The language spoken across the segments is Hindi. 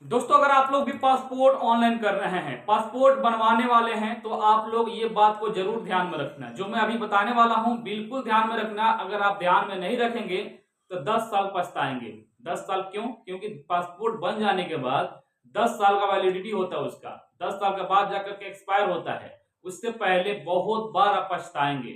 दोस्तों, अगर आप लोग भी पासपोर्ट ऑनलाइन कर रहे हैं, पासपोर्ट बनवाने वाले हैं, तो आप लोग ये बात को जरूर ध्यान में रखना। जो मैं अभी बताने वाला हूं बिल्कुल ध्यान में रखना। अगर आप ध्यान में नहीं रखेंगे तो 10 साल पछताएंगे। 10 साल क्यों? क्योंकि पासपोर्ट बन जाने के बाद 10 साल का वैलिडिटी होता है उसका। 10 साल के बाद जाकर के एक्सपायर होता है। उससे पहले बहुत बार आप पछताएंगे।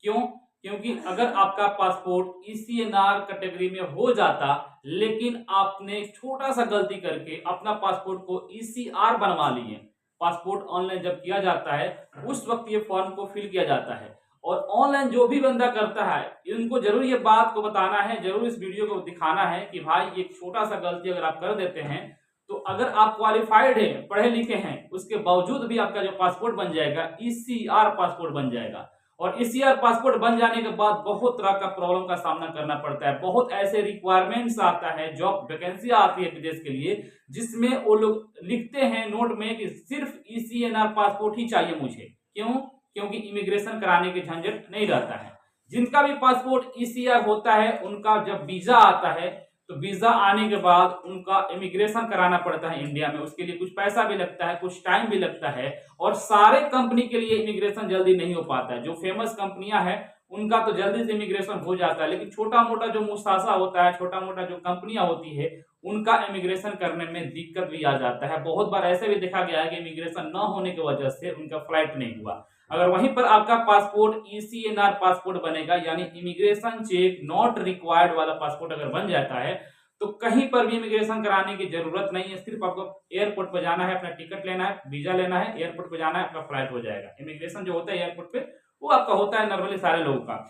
क्यों? क्योंकि अगर आपका पासपोर्ट ईसीएनआर कैटेगरी में हो जाता, लेकिन आपने छोटा सा गलती करके अपना पासपोर्ट को ईसीआर बनवा लिए। पासपोर्ट ऑनलाइन जब किया जाता है उस वक्त ये फॉर्म को फिल किया जाता है। और ऑनलाइन जो भी बंदा करता है, इनको जरूर ये बात को बताना है, जरूर इस वीडियो को दिखाना है कि भाई ये छोटा सा गलती अगर आप कर देते हैं तो अगर आप क्वालिफाइड है, पढ़े लिखे हैं, उसके बावजूद भी आपका जो पासपोर्ट बन जाएगा ईसीआर पासपोर्ट बन जाएगा। और ईसीआर पासपोर्ट बन जाने के बाद बहुत तरह का प्रॉब्लम का सामना करना पड़ता है। बहुत ऐसे रिक्वायरमेंट्स आता है, जॉब वैकेंसी आती है विदेश के लिए, जिसमें वो लोग लिखते हैं नोट में कि सिर्फ ईसीएनआर पासपोर्ट ही चाहिए मुझे। क्यों? क्योंकि इमिग्रेशन कराने के झंझट नहीं रहता है। जिनका भी पासपोर्ट ईसीआर होता है, उनका जब वीजा आता है तो वीजा आने के बाद उनका इमिग्रेशन कराना पड़ता है इंडिया में। उसके लिए कुछ पैसा भी लगता है, कुछ टाइम भी लगता है। और सारे कंपनी के लिए इमिग्रेशन जल्दी नहीं हो पाता है। जो फेमस कंपनियां हैं उनका तो जल्दी से इमिग्रेशन हो जाता है, लेकिन छोटा मोटा जो मुसासा होता है, छोटा मोटा जो कंपनियां होती है, उनका इमिग्रेशन करने में दिक्कत भी आ जाता है। बहुत बार ऐसे भी देखा गया है कि इमिग्रेशन न होने की वजह से उनका फ्लाइट नहीं हुआ। अगर वहीं पर आपका पासपोर्ट ईसीएनआर पासपोर्ट बनेगा, यानी इमिग्रेशन चेक नॉट रिक्वायर्ड वाला पासपोर्ट अगर बन जाता है, तो कहीं पर भी इमिग्रेशन कराने की जरूरत नहीं है। सिर्फ आपको एयरपोर्ट पर जाना है, अपना टिकट लेना है, वीजा लेना है, एयरपोर्ट पर जाना है, आपका फ्लाइट हो जाएगा। इमिग्रेशन जो होता है एयरपोर्ट पे वो आपका होता है नॉर्मली सारे लोगों का,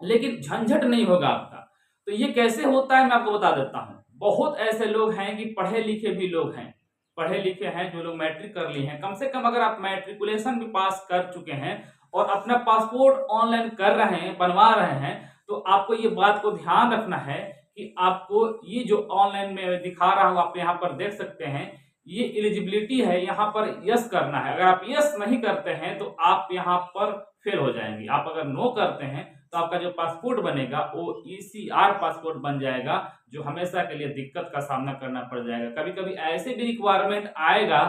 लेकिन झंझट नहीं होगा आपका। तो ये कैसे होता है मैं आपको बता देता हूँ। बहुत ऐसे लोग हैं कि पढ़े लिखे भी लोग हैं, पढ़े लिखे हैं, जो लोग मैट्रिक कर लिए हैं, कम से कम अगर आप मैट्रिकुलेशन भी पास कर चुके हैं और अपना पासपोर्ट ऑनलाइन कर रहे हैं, बनवा रहे हैं, तो आपको ये बात को ध्यान रखना है कि आपको ये जो ऑनलाइन में दिखा रहा हूं, आप यहाँ पर देख सकते हैं, ये एलिजिबिलिटी है, यहाँ पर यस करना है। अगर आप यस नहीं करते हैं तो आप यहाँ पर फेल हो जाएंगे। आप अगर नो करते हैं तो आपका जो पासपोर्ट बनेगा वो ईसीआर पासपोर्ट बन जाएगा, जो हमेशा के लिए दिक्कत का सामना करना पड़ जाएगा। कभी कभी ऐसे भी रिक्वायरमेंट आएगा,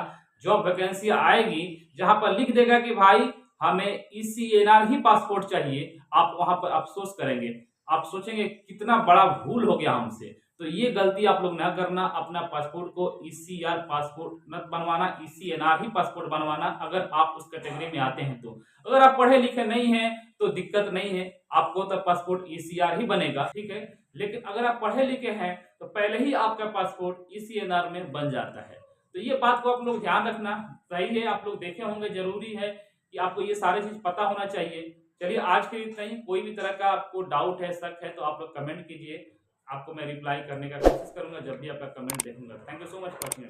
जॉब वैकेंसी आएगी, जहां पर लिख देगा कि भाई हमें ईसीएनआर ही पासपोर्ट चाहिए। आप वहां पर अफसोस करेंगे, आप सोचेंगे कितना बड़ा भूल हो गया हमसे। तो ये गलती आप लोग ना करना। अपना पासपोर्ट को ईसीआर पासपोर्ट न बनवाना, ईसीएनआर ही पासपोर्ट बनवाना, अगर आप उस कैटेगरी में आते हैं तो। अगर आप पढ़े लिखे नहीं हैं तो दिक्कत नहीं है, आपको तो पासपोर्ट ईसीआर ही बनेगा, ठीक है। लेकिन अगर आप पढ़े लिखे हैं तो पहले ही आपका पासपोर्ट ईसीएनआर में बन जाता है। तो ये बात को आप लोग ध्यान रखना। सही है, आप लोग देखे होंगे, जरूरी है कि आपको ये सारी चीज पता होना चाहिए। चलिए, आज के लिए इतना ही। कोई भी तरह का आपको डाउट है, शक है, तो आप लोग कमेंट कीजिए। आपको मैं रिप्लाई करने का कोशिश करूंगा जब भी आपका कमेंट देखूंगा। Thank you so much for watching.